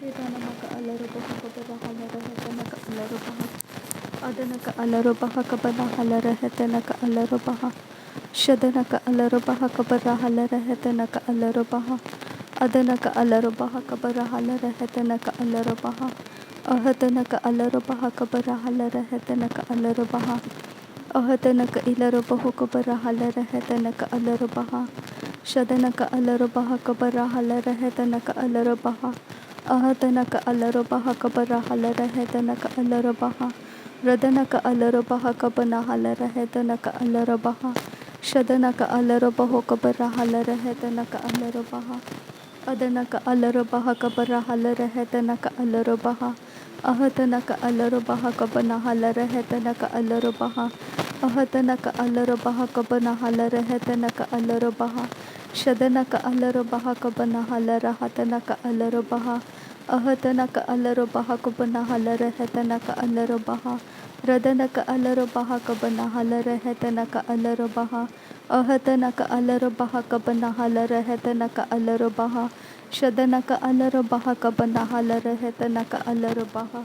Idanamaka alarubaha kabarahalarahitenaka alarubaha. Adanaka alarubaha kabarahalarahitenaka alarubaha. Shadanaka alarubaha kabarahalarahitenaka alarubaha. Adanaka alarubaha kabarahalarahitenaka alarubaha. Ahadanaka alarubaha kabarahalarahitenaka alarubaha. Ahadanaka ilarubahu kabarahalarahitenaka alarubaha. Shadanaka alarubaha kabarahalarahitenaka alarubaha. Ahadanaka alarubaha kabarahalarahitenaka alarubaha. Radanaka alarubaha kabanahalarahitenaka alarubaha. Shadanaka alarubahu kabarahalarahitenaka alarubaha. Adanaka alarubaha kabarahalarahitenaka alarubaha. Ahadanaka alarubaha kabanahalarahitenaka alarubaha. Ahadanaka alarubaha kabanahalarahitenaka alarubaha. Shadanaka alarubaha kabanahalarahitenaka alarubaha. Ahadanaka alarubaha kabanahalarahitenaka alarubaha. Radanaka alarubaha kabanahalarahitenaka alarubaha. Ahadanaka alarubaha kabanahalarahitenaka alarubaha. Shadanaka alarubaha kabanahalarahitenaka alarubaha.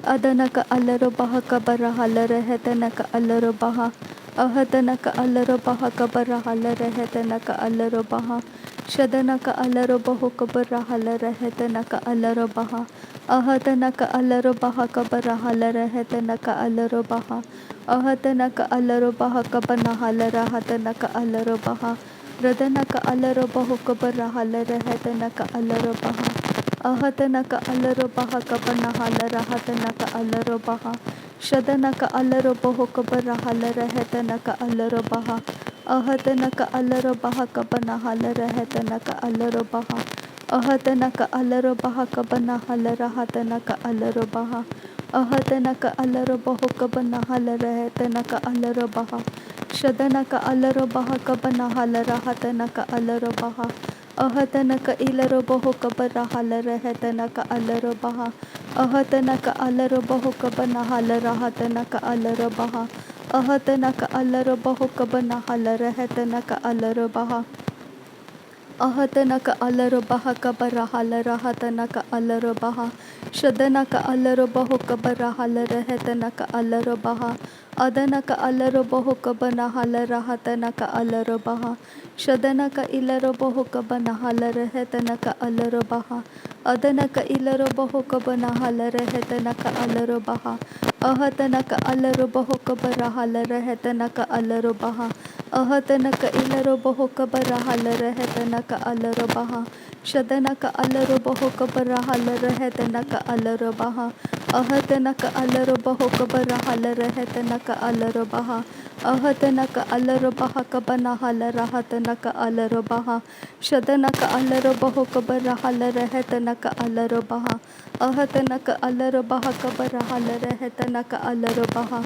Adanaka alarubaha kabarahalarahitenaka alarubaha. Ahadanaka alarubaha kabarahalarahitenaka alarubaha. Shadanaka alarubahu kabarahalarahitenaka alarubaha. Ahadanaka alarubaha kabarahalarahitenaka alarubaha. Ahadanaka alarubaha kabanahalarahitenaka alarubaha. Radanaka alarubahu kabarahalarahitenaka alarubaha. Ahadanaka alarubaha kabanahalarahitenaka alarubaha. Shadanaka alarubahu kabarahalarahitenaka alarubaha. Ahadanaka alarubaha kabanahalarahitenaka alarubaha. Ahadanaka alarubaha kabanahalarahitenaka alarubaha. Ahadanaka alarubahu kabanahalarahitenaka alarubaha. Shadanaka alarubaha kabanahalarahitenaka alarubaha. Ahadanaka ilarubahu kabarahalarahitenaka alarubaha. Ahadanaka alarubahu kabanahalarahitenaka alarubaha. Ahadanaka alarubahu kabanahalarahitenaka alarubaha. Ahadanaka alarubaha kabarahalarahitenaka alarubaha. Shadanaka alarubahu kabarahalarahitenaka alarubaha. Adanaka alarubahu kabanahalarahitenaka alarubaha. Shadanaka ilarubahu kabanahalarahitenaka alarubaha. Adanaka ilarubahu kabanahalarahitenaka alarubaha. Ahadanaka alarubahu kabarahalarahitenaka alarubaha. Ahadanaka ilarubahu kabarahalarahitenaka alarubaha. Shadanaka alarubahu kabarahalarahitenaka alarubaha. Ahadanaka alarubahu kabarahalarahitenaka alarubaha. Ahadanaka alarubaha kabanahalarahitenaka alarubaha. Shadanaka alarubahu kabarahalarahitenaka alarubaha. Ahadanaka alarubaha kabarahalarahitenaka alarubaha.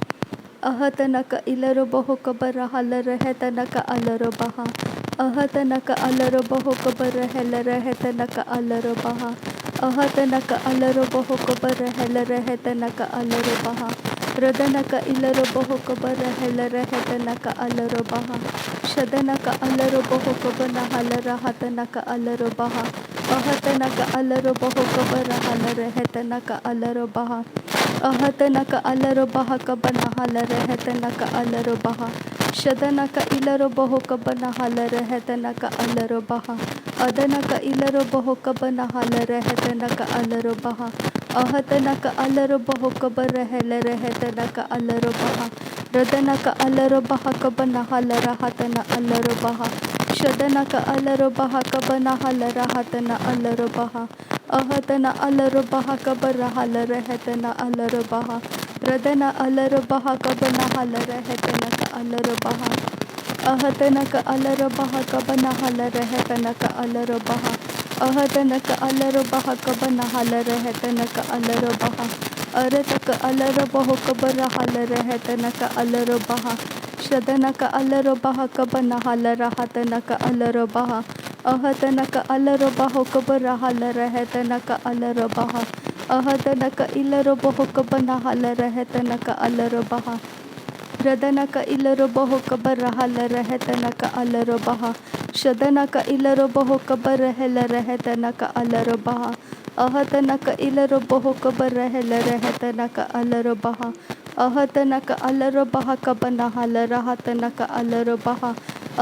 Ahadanaka ilarubahu kabarahalarahitenaka alarubaha. Ahadanaka alarubahu kabarahalarahitenaka alarubaha. Ahadanaka alarubahu kabarahalarahitenaka alarubaha. Radanaka ilarubahu kabarahalarahitenaka alarubaha. Shadanaka alarubahu kabanahalarahitenaka alarubaha. Ahadanaka alarubahu kabarahalarahitenaka alarubaha. Ahadanaka alarubaha kabanahalarahitenaka alarubaha. Shadanaka ilarubahu kabanahalarahitenaka alarubaha. Adanaka ilarubahu kabanahalarahitenaka alarubaha. Ahadanaka alarubahu kabarahalarahitenaka alarubaha. Radanaka alarubaha kabanahalarahitenaka alarubaha. Shadanaka alarubaha kabanahalarahitenaka alarubaha. Ahadana alarubaha kabarahalarahitenaka alarubaha. Radana alarubaha kabanahalarahitenaka alarubaha. Ahadanaka alarubaha kabanahalarahitenaka alarubaha. Ahadanaka alarubaha kabanahalarahitenaka alarubaha. Aradaka alarubahu kabarahalarahitenaka alarubaha. Shadanaka alarubaha kabanahalarahitenaka alarubaha. Ahadanaka alarubahu kabarahalarahitenaka alarubaha. Ahadanaka ilarubahu kabanahalarahitenaka alarubaha. Radanaka ilarubahu kabarahalarahitenaka alarubaha. Shadanaka ilarubahu kabarahalarahitenaka alarubaha. ahatanak ilaro boho kabarahela rehetanaka alaro baha ahatanaka alaro baha kabanahala rahatanaka alaro baha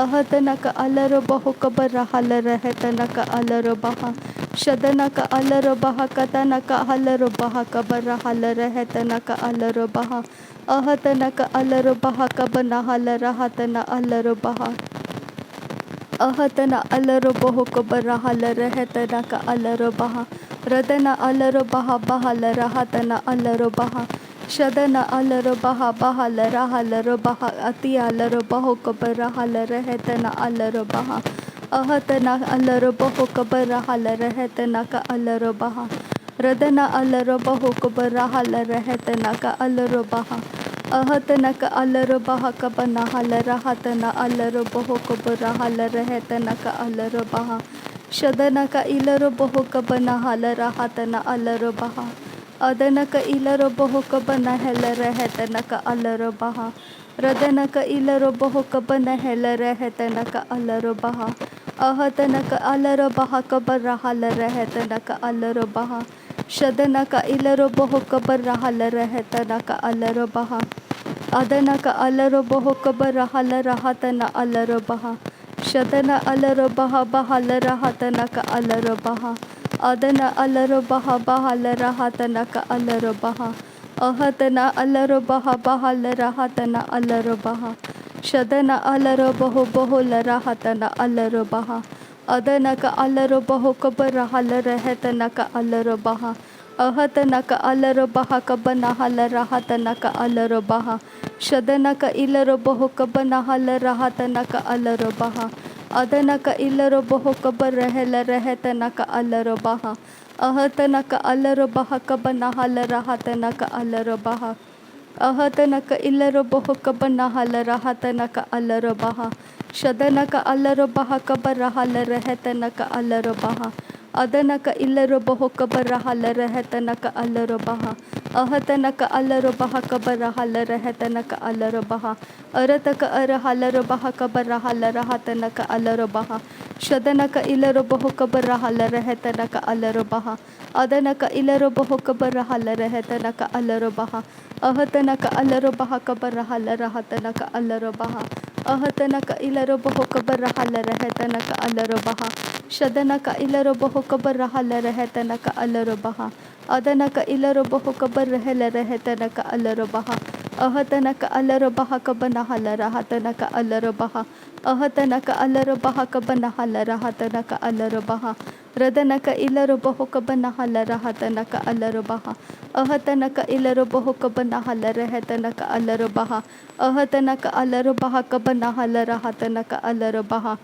ahatanaka alaro boho kabarahala rehetanaka alaro baha shadanaka alaro baha katanaka alaro baha kabarahala rehetanaka alaro baha ahatanaka alaro baha kabanahala rahatana alaro baha ahatana alaro boho kabarahala rehetanaka alaro baha radana alaro baha bahala rahatana alaro baha shadana alaro baha bahala rahalaro baha ati alaro boho kabarahala rehetana alaro baha ahatana alaro boho kabarahala rehetanaka alaro baha radana alaro boho kabarahala rehetanaka alaro baha ahatanaka alaro baha kabanahala rahatana alaro boho kabarahala rehetanaka alaro baha shadanaka ilaro boho kabanahala rahatana alaro baha adanaka ilaro boho kabanahala rehetanaka alaro baha radanaka ilaro boho kabanahela rehetanaka alaro baha ahatanaka alaro baha kabarahala rehetanaka alaro baha shadanaka ilaro boho kabarahala rehetanaka alaro baha adanaka alaro boho kabarahala rahatana alaro baha shadana alaro baha bahala rahatanaka alaro baha adana alaro baha bahala rahatanaka alaro baha ahatana alaro baha bahala rahatana alaro baha shadana alaro boho bohola rahatana alaro baha adanaka alaro boho kabarahala rehetanaka alaro baha ahatanaka alaro baha kabanahala rahatanaka alaro baha shadanaka ilaro boho kabanahala rahatanaka alaro baha adanaka ilaro boho kabarahela rehetanaka alaro baha ahatanaka alaro baha kabanahala rahatanaka alaro baha ahatanaka ilaro boho kabanahala rahatanaka alaro baha shadanaka alaro baha kabarahala rehetanaka alaro baha adanaka ilaro boho kabarahala rehetanaka alaro baha ahatanaka alaro baha kabarahala rehetanaka alaro baha arataka arahalaro baha kabarahala rahatanaka alaro baha shadanaka ilaro boho kabarahala rehetanaka alaro baha adanaka ilaro boho kabarahala rehetanaka alaro baha ahatanaka alaro baha kabarahala rahatanaka alaro baha ahatanaka ilaro boho kabarahala rehetanaka alaro baha shadanaka ilaro boho kabarahala rehetanaka alaro baha adanaka ilaro boho kabarahela rehetanaka alaro baha ahatanaka alaro baha kabanahala rahatanaka alaro baha ahatanaka alaro baha kabanahala rahatanaka alaro baha radanaka ilaro boho kabanahala rahatanaka alaro baha ahatanaka ilaro boho kabanahala rehetanaka alaro baha ahatanaka alaro baha kabanahala rahatanaka alaro baha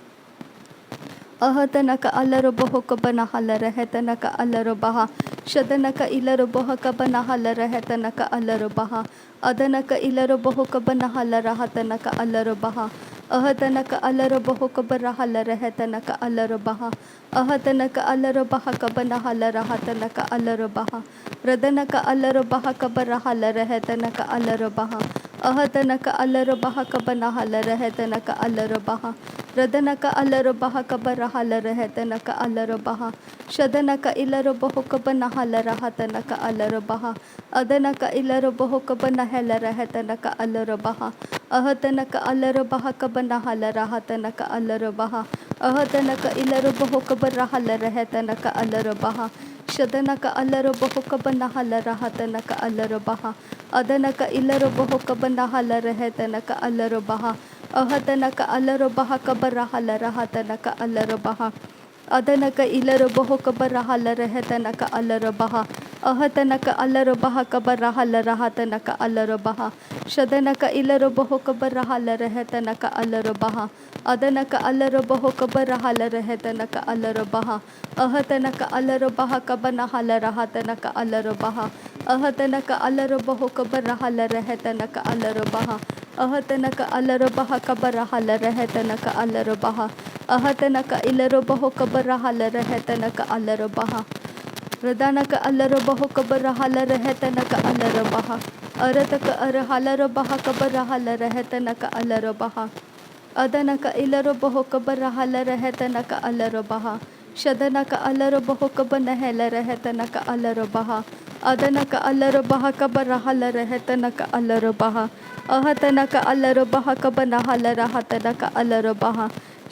ahatanaka alaro boho kabanahala rehetanaka alaro baha shadanaka ilaro boho kabanahala rehetanaka alaro baha adanaka ilaro boho kabanahala rahatanaka alaro baha ahatanaka alaro boho kabarahala rehetanaka alaro baha ahatanaka alaro baha kabanahala rahatanaka alaro baha radanaka alaro baha kabarahala rehetanaka alaro baha ahatanaka alaro baha kabanahala rehetanaka alaro baha radanaka alaro baha kabarahala rehetanaka alaro baha shadanaka ilaro boho kabanahala rahatanaka alaro baha adanaka ilaro boho kabanahala rehetanaka alaro baha ahatanaka alaro baha kabanahala rahatanaka alaro baha ahatanaka ilaro boho kabarahala rehetanaka alaro baha shadanaka alaro boho kabanahala rahatanaka alaro baha adanaka ilaro boho kabanahala rehetanaka alaro baha ahatanaka alaro baha kabarahala rahatanaka alaro baha adanaka ilaro boho kabarahala rehetanaka alaro baha ahatanaka alaro baha kabarahala rahatanaka alaro baha shadanaka ilaro boho kabarahala rehetanaka alaro baha adanaka alaro boho kabarahala rehetanaka alaro baha ahatanaka alaro baha kabanahala rahatanaka alaro baha ahatanaka alaro boho kabarahala rehetanaka alaro baha ahatanaka alaro baha kabarahala rehetanaka alaro baha ahatanaka ilaro boho kabarahala rehetanaka alaro baha radanaka alaro boho kabarahala rehetanaka alaro baha arataka arahalaro baha kabarahala rehetanaka alaro baha adanaka ilaro boho kabarahala rehetanaka alaro baha शदनक अलर बहुक बनहल रहतनक अलर बहा अदनक अलर बहक बरहल रहतनक अलर बहा अहतनक अलर बहक बनहल रहतनक अलर बहा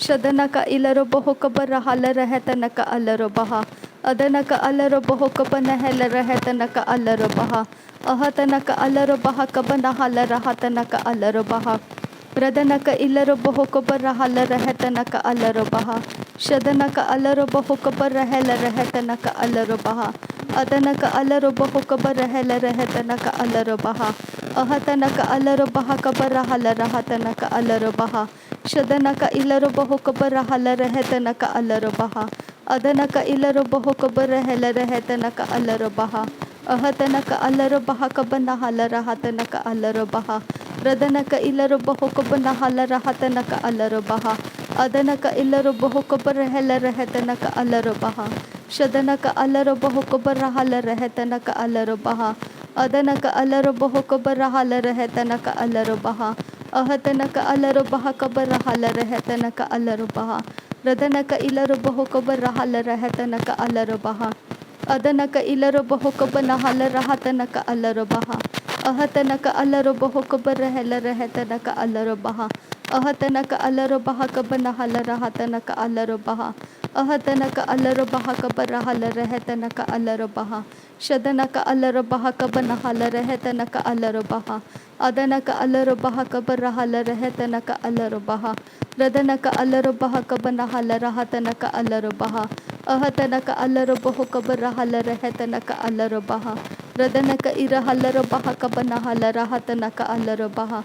शदनक इलर बहुक बरहल रहतनक अलर बहा अदनक अलर बहुक बनहल रहतनक अलर बहा अहतनक अलर बहक बनहल रहतनक अलर बहा रदनक इलर बहुक बरहल रहतनक अलर बहा शदनक अलर बहुक बरहल रहतनक अलर बहा अदनक अलर बहुक बरहल रहतनक अलर बहा अहतनक अलर बहक बरहल रहतनक अलर बहा शदनक इलर बहुक बरहल रहतनक अलर बहा अदनक इलर बहुक बरहल रहतनक अलर बहा अहतनक अलर बहक बनहल रहतनक अलर बहा रदनक इलर बहुक बनहल रहतनक अलर बहा अदनक इलर बहुक बरहल रहतनक अलर बहा शदनक अलर बहुक बरहल रहतनक अलर बहा अदनक अलर बहुक बरहल रहतनक अलर बहा अहतनक अलर बहक बरहल रहतनक अलर बहा रदनक इलर बहुक बरहल रहतनक अलर बहा अदनक इलर बहुक बनहल रहतनक अलर बहा अहतनक अलर बहुक बरहल रहतनक अलर बहा अहतनक अलर बहक बनहल रहतनक अलर बहा अहतनक अलर बहक बरहल रहतनक अलर बहा शदनक अलर बहक बनहल रहतनक अलर बहा अदनक अलर बहक बरहल रहतनक अलर बहा रदनक अलर बहक बनहल रहतनक अलर बहा अहतनक अलर बहुक बरहल रहतनक अलर बहा रदनक इरहलर बहक बनहल रहतनक अलर बहा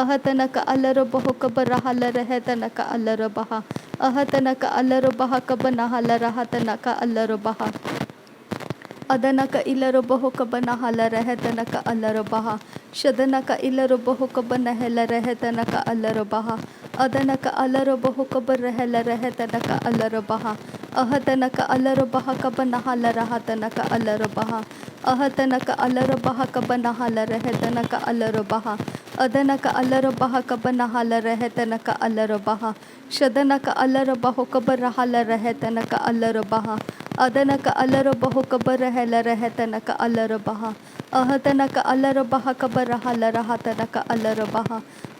अहतनक अलर बहुक बरहल रहतनक अलर बहा अहतनक अलर बहक बनहल रहतनक अलर बहा अदनक इलर बहुक बनहल रहतनक अलर बहा शदनक इलर बहुक बनहल रहतनक अलर बहा अदनक अलर बहुक बरहल रहतनक अलर बहा अहतनक अलर बहक बनहल रहतनक अलर बहा अहतनक अलर बहक बनहल रहतनक अलर बहा अदनक अलर बहक बनहल रहतनक अलर बहा शदनक अलर बहुक बरहल रहतनक अलर बहा अदनक अलर बहुक बरहल रहतनक अलर बहा अहतनक अलर बहक बरहल रहतनक अलर बहा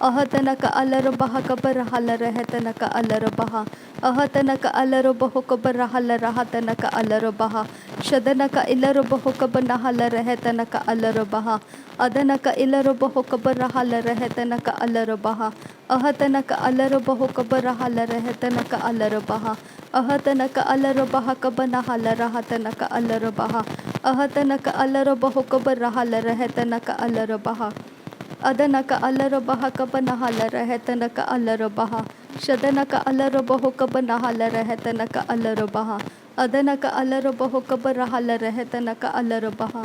अहतनक अलर बहक बरहल रहतनक अलर बहा अहतनक अलर बहुक बरहल रहतनक अलर बहा शदनक इलर बहुक बनहल रहतनक अलर बहा अदनक इलर बहुक बरहल रहतनक अलर बहा अहतनक अलर बहुक बरहल रहतनक अलर बहा अहतनक अलर बहक बनहल रहतनक अलर बहा अहतनक अलर बहुक बरहल रहतनक अलर बहा अदनक अलर बहक बनहल रहतनक अलर बहा शदनक अलर बहुक बनहल रहतनक अलर बहा अदनक अलर बहुक बरहल रहतनक अलर बहा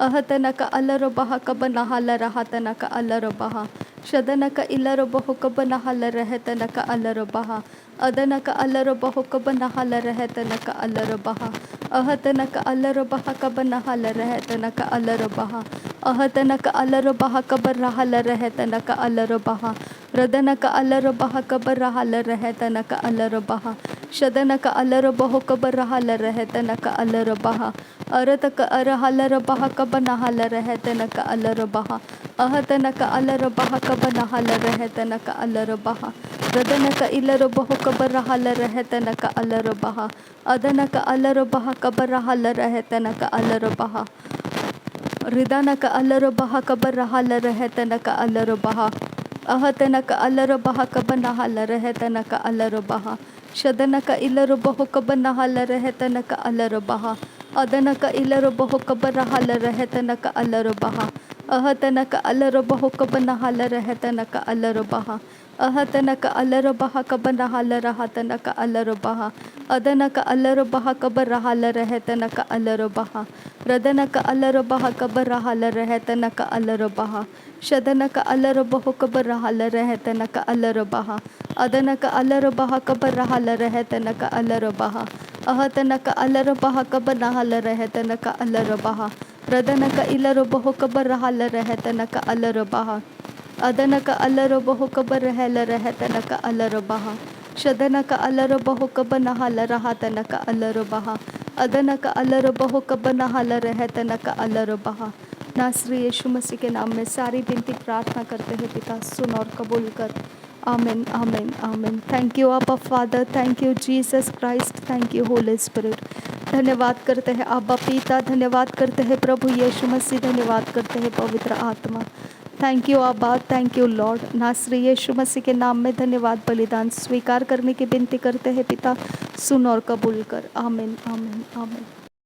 अहतनक अलर बहक बनहल रहतनक अलर बहा शदनक इलर बहुक बनहल रहतनक अलर बहा अदनक अलर बहुक बनहल रहतनक अलर बहा अहतनक अलर बहक बनहल रहतनक अलर बहा अहतनक अलर बहक बरहल रहतनक अलर बहा रदनक अलर बहक बरहल रहतनक अलर बहा शदनक अलर बहुक बरहल रहतनक अलर बहा अरतक अरहलर बहक बनहल रहतनक अलर बहा अहतनक अलर बहक बनहल रहतनक अलर बहा रदनक इलर बहुक बरहल रहतनक अलर बहा अदनक अलर बहक बरहल रहतनक अलर बहा रिदनक अलर बहक बरहल रहतनक अलर बहा अहतनक अलर बहक बनहल रहतनक अलर बहा शदनक इलर बहुक बनहल रहतनक अलर बहा अदनक इलर बहुक बरहल रहतनक अलर बहा अहतनक अलर बहुक बनहल रहतनक अलर बहा अहतनक अलर बहक बनहल रहतनक अलर बहा अदनक अलर बहक बरहल रहतनक अलर बहा रदनक अलर बहक बरहल रहतनक अलर बहा शदनक अलर बहुक बरहल रहतनक अलर बहा अदनक अलर बहक बरहल रहतनक अलर बहा अहतनक अलर बहक बनहल रहतनक अलर बहा रदनक इलर बहुक बरहल रहतनक अलर बहा अदनक अलर बहुक बरहल रहतनक अलर बहा शदन का अलर बहु कब नहाल रहा तन का अलर बहा अदन का अलर बहु कब नहाल रह तन का अलर बहा। नासरी यीशु मसीह के नाम में सारी विनती प्रार्थना करते हैं पिता, सुन और कबूल कर। आमीन आमीन आमीन। थैंक यू आबा father, thank you Jesus Christ, thank you Holi spirit. धन्यवाद करते हैं आबा पिता, धन्यवाद करते हैं प्रभु यीशु मसीह, धन्यवाद करते हैं पवित्र आत्मा। थैंक यू आबा, थैंक यू लॉर्ड। नासरी यीशु मसीह के नाम में धन्यवाद। बलिदान स्वीकार करने की विनती करते हैं पिता, सुन और कबूल कर। आमीन आमीन आमीन।